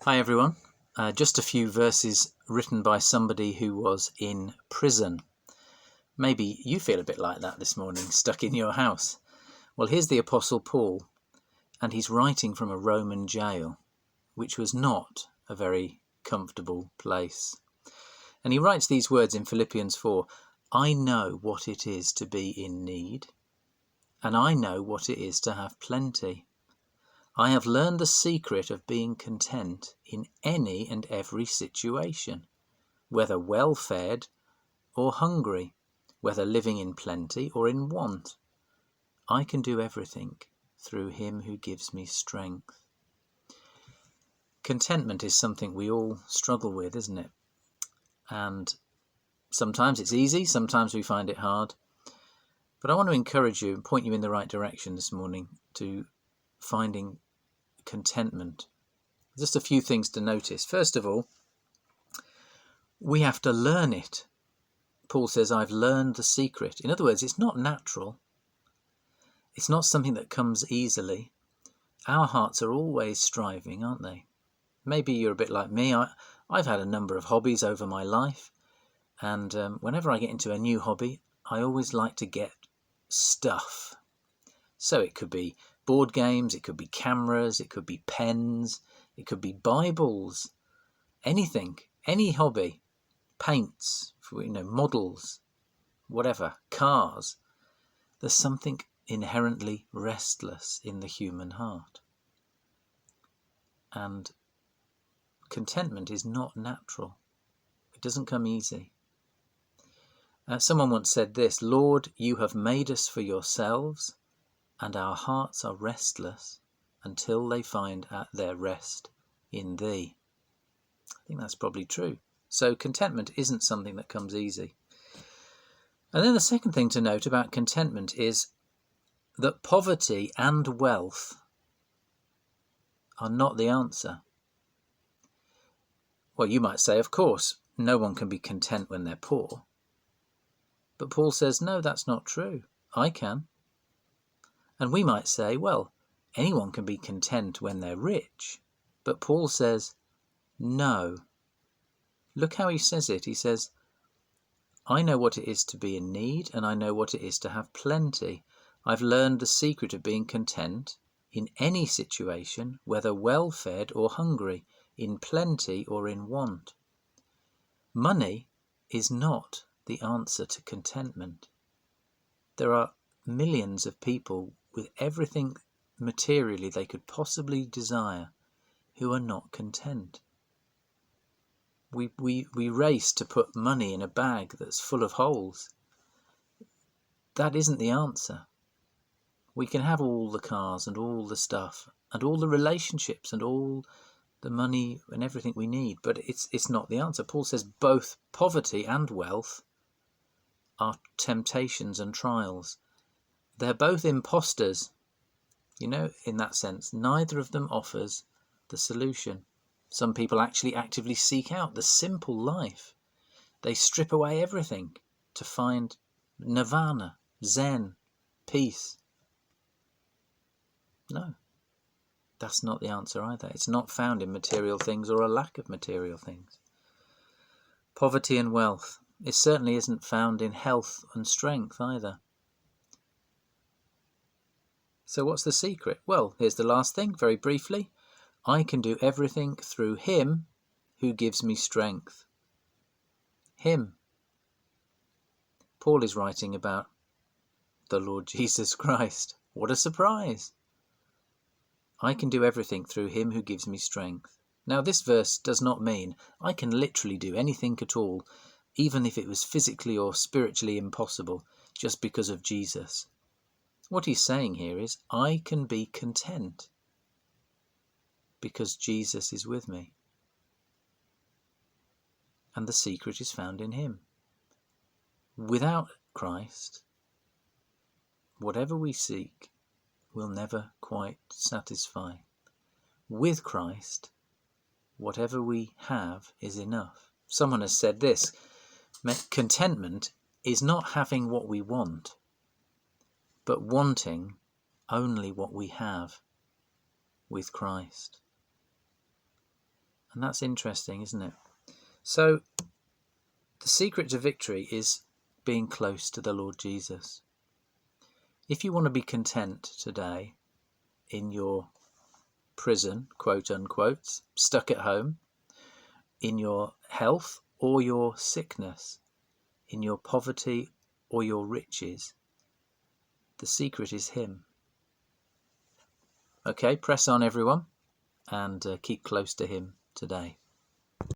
Hi everyone. Just a few verses written by somebody who was in prison. Maybe you feel a bit like that this morning, stuck in your house. Well, here's the Apostle Paul, and he's writing from a Roman jail, which was not a very comfortable place. And he writes these words in Philippians 4, "I know what it is to be in need, and I know what it is to have plenty. I have learned the secret of being content in any and every situation, whether well-fed or hungry, whether living in plenty or in want. I can do everything through him who gives me strength." Contentment is something we all struggle with, isn't it? And sometimes it's easy, sometimes we find it hard. But I want to encourage you and point you in the right direction this morning to finding contentment. Just a few things to notice. First of all, we have to learn it. Paul says, I've learned the secret. In other words, it's not natural. It's not something that comes easily. Our hearts are always striving, aren't they? Maybe you're a bit like me. I've had a number of hobbies over my life. And whenever I get into a new hobby, I always like to get stuff. So it could be board games, it could be cameras, it could be pens, it could be Bibles, anything, any hobby, paints, models, whatever, cars. There's something inherently restless in the human heart. And contentment is not natural. It doesn't come easy. Someone once said this, "Lord, you have made us for yourselves, and our hearts are restless until they find their rest in thee." I think that's probably true. So contentment isn't something that comes easy. And then the second thing to note about contentment is that poverty and wealth are not the answer. Well, you might say, of course, no one can be content when they're poor. But Paul says, no, that's not true. I can. And we might say, well, anyone can be content when they're rich. But Paul says, no. Look how he says it. He says, I know what it is to be in need, and I know what it is to have plenty. I've learned the secret of being content in any situation, whether well-fed or hungry, in plenty or in want. Money is not the answer to contentment. There are millions of people with everything materially they could possibly desire who are not content. We race to put money in a bag that's full of holes. That isn't the answer. We can have all the cars and all the stuff and all the relationships and all the money and everything we need, but it's not the answer. Paul says both poverty and wealth are temptations and trials. They're both imposters, in that sense. Neither of them offers the solution. Some people actually actively seek out the simple life. They strip away everything to find nirvana, zen, peace. No, that's not the answer either. It's not found in material things or a lack of material things. Poverty and wealth. It certainly isn't found in health and strength either. So what's the secret? Well, here's the last thing, very briefly. I can do everything through him who gives me strength. Him. Paul is writing about the Lord Jesus Christ. What a surprise. I can do everything through him who gives me strength. Now, this verse does not mean I can literally do anything at all, even if it was physically or spiritually impossible, just because of Jesus. What he's saying here is, I can be content because Jesus is with me. And the secret is found in him. Without Christ, whatever we seek will never quite satisfy. With Christ, whatever we have is enough. Someone has said this, contentment is not having what we want, but wanting only what we have with Christ. And that's interesting, isn't it? So the secret to victory is being close to the Lord Jesus. If you want to be content today in your prison, quote unquote, stuck at home, in your health or your sickness, in your poverty or your riches, the secret is him. Okay, press on everyone, and keep close to him today.